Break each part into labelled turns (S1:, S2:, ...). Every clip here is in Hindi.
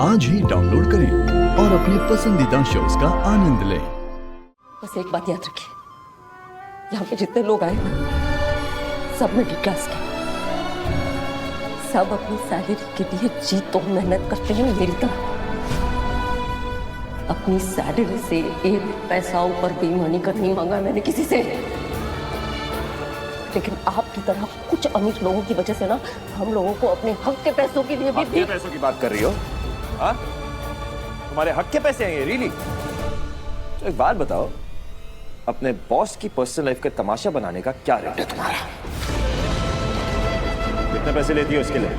S1: आज ही डाउनलोड करें और अपने पसंदीदा शोज का आनंद लें।
S2: बस एक बात याद रखिए, यहाँ पे जितने लोग आए ना, सब मिडिल क्लास के, सब अपनी सैलरी के लिए जी तोड़ मेहनत करते हैं मेरी तरह। अपनी सैलरी से एक पैसा ऊपर बेईमानी का नहीं मांगा मैंने किसी से। लेकिन आपकी तरह कुछ अमीर लोगों की वजह से ना, हम लोगों को अपने हक के पैसों के लिए भी
S3: पैसों की बात कर रही हो? हाँ, तुम्हारे हक के पैसे हैं ये? रियली? तो एक बात बताओ, अपने बॉस की पर्सनल लाइफ का तमाशा बनाने का क्या रेट है तुम्हारा? कितने पैसे लेती हो इसके लिए?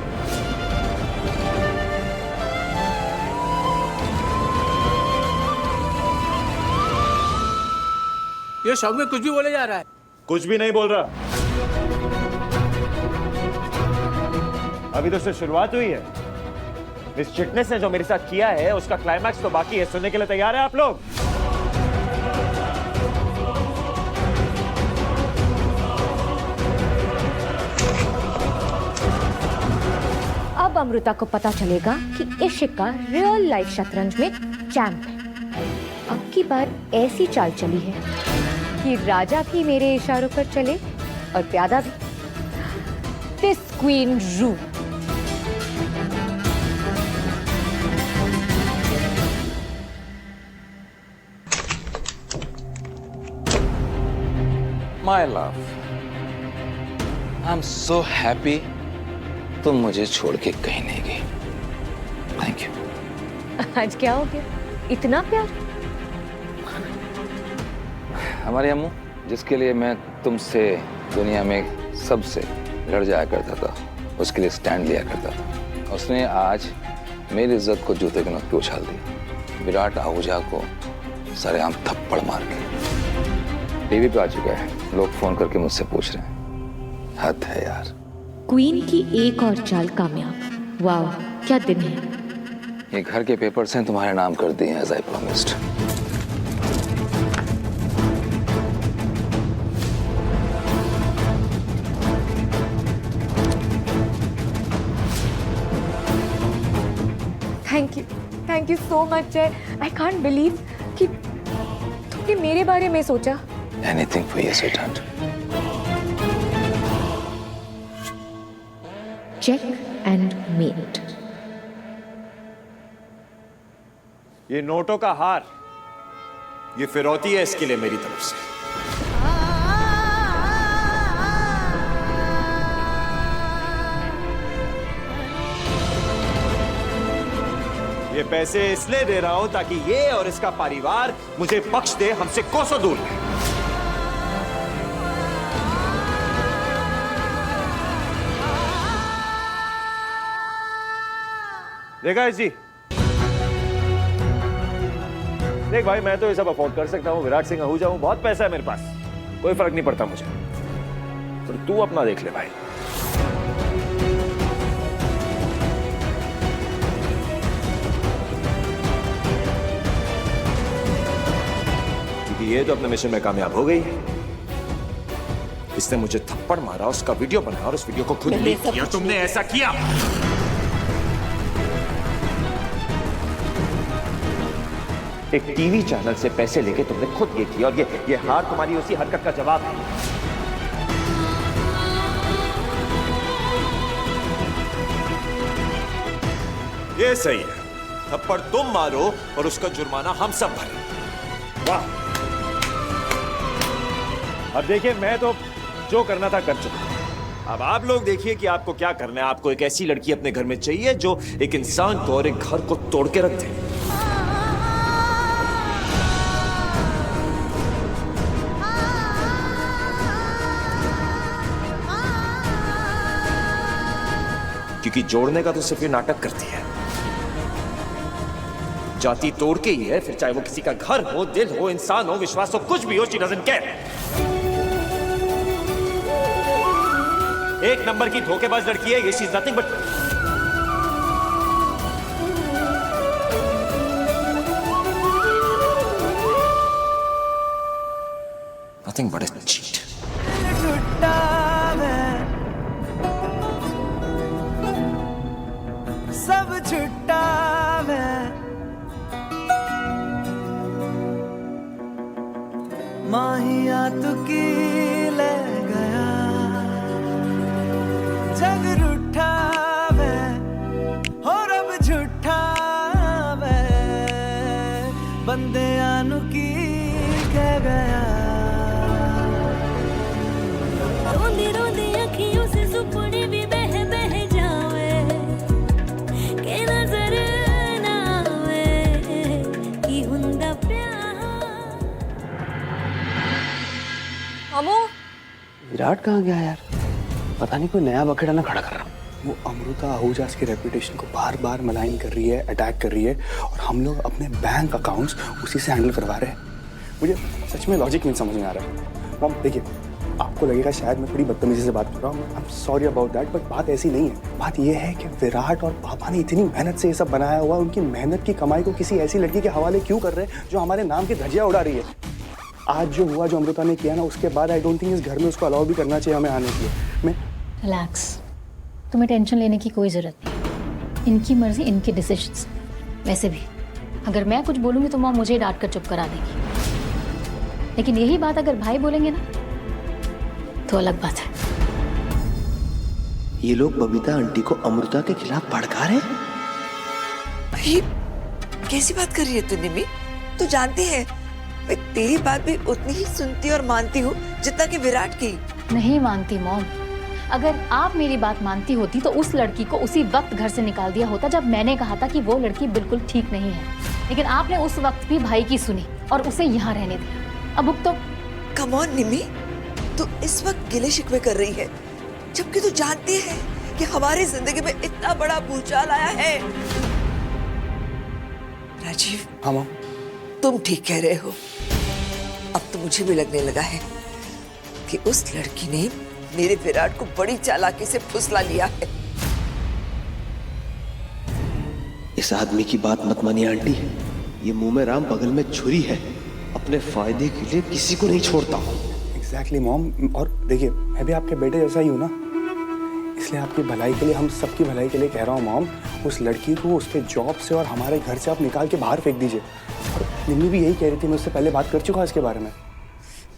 S4: ये शौक में कुछ भी बोले जा रहा है।
S3: कुछ भी नहीं बोल रहा। अभी तो सिर्फ शुरुआत हुई है। इस चिटनेस ने जो मेरे साथ किया है उसका क्लाइमैक्स तो बाकी है। सुनने के लिए तैयार है आप लोग?
S5: अब अमृता को पता चलेगा कि इशिका रियल लाइफ शतरंज में चैंप है। अब की बार ऐसी चाल चली है कि राजा भी मेरे इशारों पर चले और प्यादा भी। This queen rule.
S6: My love, I'm so happy तुम मुझे छोड़ के कहीं नहीं गई। Thank you।
S5: आज क्या हो गया? इतना प्यार?
S6: हमारे अम्मू, जिसके लिए मैं तुमसे दुनिया में सबसे लड़ जाया करता था, उसके लिए स्टैंड लिया करता था, उसने आज मेरी इज्जत को जूते के नोक पे उछाल दिया। विराट आहूजा को सरेआम थप्पड़ मार के। टीवी पे आ चुका है, लोग फोन करके मुझसे पूछ रहे हैं। हद है यार।
S5: क्वीन की एक और चाल कामयाब। वाह, क्या दिन है।
S6: ये घर के पेपर्स हैं, तुम्हारे नाम कर दिए as I promised.
S5: Thank you so much Jay. I can't believe कि तुमने मेरे बारे में सोचा।
S6: Anything for you, sweetheart.
S5: Check and mate.
S3: ये नोटों का हार, ये फिरौती है इसके लिए मेरी तरफ से। ये पैसे इसलिए दे रहा हूं ताकि ये और इसका परिवार मुझे बख्श दे, हमसे कोसों दूर है। देखा जी? देख भाई, मैं तो ये सब अफोर्ड कर सकता हूँ। विराट सिंह आहूजा हूँ, बहुत पैसा है मेरे पास, कोई फर्क नहीं पड़ता मुझे। पर तू अपना देख ले भाई। क्योंकि ये तो अपने मिशन में कामयाब हो गई है। इसने मुझे थप्पड़ मारा, उसका वीडियो बनाया और उस वीडियो को खुद लीक किया। तुमने ऐसा किया। एक टीवी चैनल से पैसे लेके तुमने खुद ये किया, और ये हार तुम्हारी उसी हरकत का जवाब है। ये सही है, थप्पड़ तुम मारो और उसका जुर्माना हम सब भरें। वाह! अब देखिए, मैं तो जो करना था कर चुका। अब आप लोग देखिए कि आपको क्या करना है। आपको एक ऐसी लड़की अपने घर में चाहिए जो एक इंसान को और एक घर को तोड़ के रख दे। क्योंकि जोड़ने का तो सिर्फ ये नाटक करती है, जाति तोड़ के ही है। फिर चाहे वो किसी का घर हो, दिल हो, इंसान हो, विश्वास हो, कुछ भी हो, शी डजंट केयर। एक नंबर की धोखेबाज लड़की है ये। She is nothing but nothing but a cheat.
S7: सब छुट्टा माहिया तुकी ले गया जग रूठा वे हो रब झूठा वे बंदे आनु की कह गया
S8: रोंदी रोंदी अखियों से सुपने भी बह बह जावे के नजर ना आवे कि हुंदा प्यार।
S2: अमू
S9: विराट कहाँ गया यार? पता नहीं कोई नया बखेड़ा ना खड़ा कर रहा हूँ। वो अमृता आहूजा की रेपुटेशन को बार बार मलाइन कर रही है, अटैक कर रही है और हम लोग अपने बैंक अकाउंट्स उसी से हैंडल करवा रहे हैं। मुझे सच में लॉजिक नहीं समझ में आ रहा है। मॉम देखिए, आपको लगेगा शायद मैं थोड़ी बदतमीजी से बात कर रहा हूँ, I am sorry about that, but बात ऐसी नहीं है। बात यह है कि विराट और पापा ने इतनी मेहनत से ये सब बनाया हुआ, उनकी मेहनत की कमाई को किसी ऐसी लड़की के हवाले क्यों कर रहे हैं जो हमारे नाम की धज्जियां उड़ा रही है। आज जो हुआ, जो अमृता ने किया ना, उसके बाद आई डोंट थिंक इस घर में उसको अलाउ भी करना चाहिए हमें आने के लिए। मैं
S10: रिलैक्स, तुम्हें टेंशन लेने की कोई ज़रूरत नहीं। इनकी मर्जी, इनके डिसीजंस। वैसे भी अगर मैं कुछ बोलूँगी तो माँ मुझे डांट कर चुप करा देगी, लेकिन यही बात अगर भाई बोलेंगे ना तो अलग बात है।
S9: ये लोग बबीता आंटी को अमृता के खिलाफ भड़का रहे हैं।
S11: ये कैसी बात कर रही है तू निमी? तू जानती है मैं तेरी बात भी उतनी ही सुनती और मानती हूँ जितना कि विराट की।
S10: नहीं मानती मॉम। अगर आप मेरी बात मानती होती तो उस लड़की को उसी वक्त घर से निकाल दिया होता जब मैंने कहा था कि वो लड़की बिल्कुल ठीक नहीं है, लेकिन आपने उस वक्त भी भाई की सुनी और उसे यहाँ रहने दिया। अब तो
S11: कम ऑन निमी, तू इस वक्त गिले शिकवे कर रही है जबकि तू जानती है कि हमारी जिंदगी में इतना बड़ा भूचाल आया है। राजीव,
S9: हाँ माँ,
S11: तुम ठीक कह रहे हो। अब तो मुझे भी लगने लगा है कि उस लड़की ने मेरे विराट को बड़ी चालाकी से फुसला लिया है।
S9: इस आदमी की बात मत मानिए आंटी, ये मुंह में राम बगल में छुरी है। अपने फायदे के लिए किसी को नहीं छोड़ता। एग्जैक्टली मॉम, और देखिए मैं भी आपके बेटे जैसा ही हूँ ना, इसलिए आपकी भलाई के लिए, हम सबकी भलाई के लिए कह रहा हूँ मॉम, उस लड़की को उसके जॉब से और हमारे घर से आप निकाल के बाहर फेंक दीजिए। और निम्मी भी यही कह रही थी, मैं उससे पहले बात कर चुका इसके बारे में।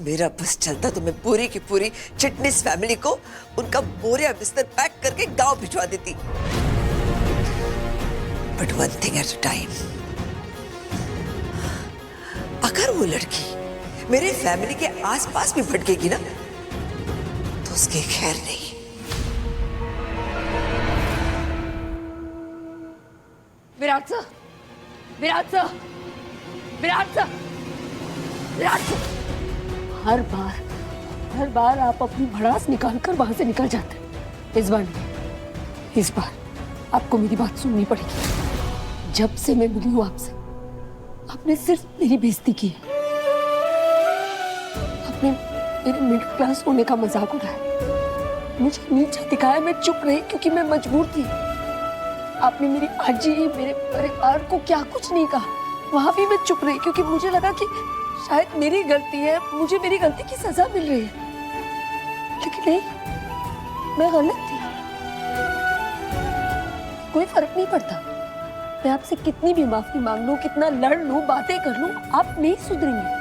S11: मेरा बस चलता तो मैं पूरी की पूरी चिटनिस फैमिली को उनका बोरिया बिस्तर पैक करके गांव भिजवा देती। But one thing at a time, अगर वो लड़की मेरे फैमिली के आसपास भी भटकेगी ना तो उसकी खैर नहीं।
S2: Virat sir, Virat sir, Virat sir, Virat sir, हर बार आप अपनी भड़ास निकाल कर वहां से निकल जाते हैं। इस बार नहीं, इस बार आपको मेरी बात सुननी पड़ेगी। जब से मैं मिली हूं आपसे, आपने सिर्फ मेरी बेइज्जती की है। आपने मेरे मिडिल क्लास होने का मजाक उड़ाया, मुझे नीचा दिखाया। मैं चुप रही क्योंकि मैं मजबूर थी। आपने मेरी आजी, मेरे परिवार को क्या कुछ नहीं कहा, वहां भी मैं चुप रही क्योंकि मुझे लगा कि शायद मेरी गलती है, मुझे मेरी गलती की सजा मिल रही है। लेकिन नहीं, मैं गलत थी। कोई फर्क नहीं पड़ता मैं आपसे कितनी भी माफी मांग लूं, कितना लड़ लूं, बातें कर लूं, आप नहीं सुधरेंगे।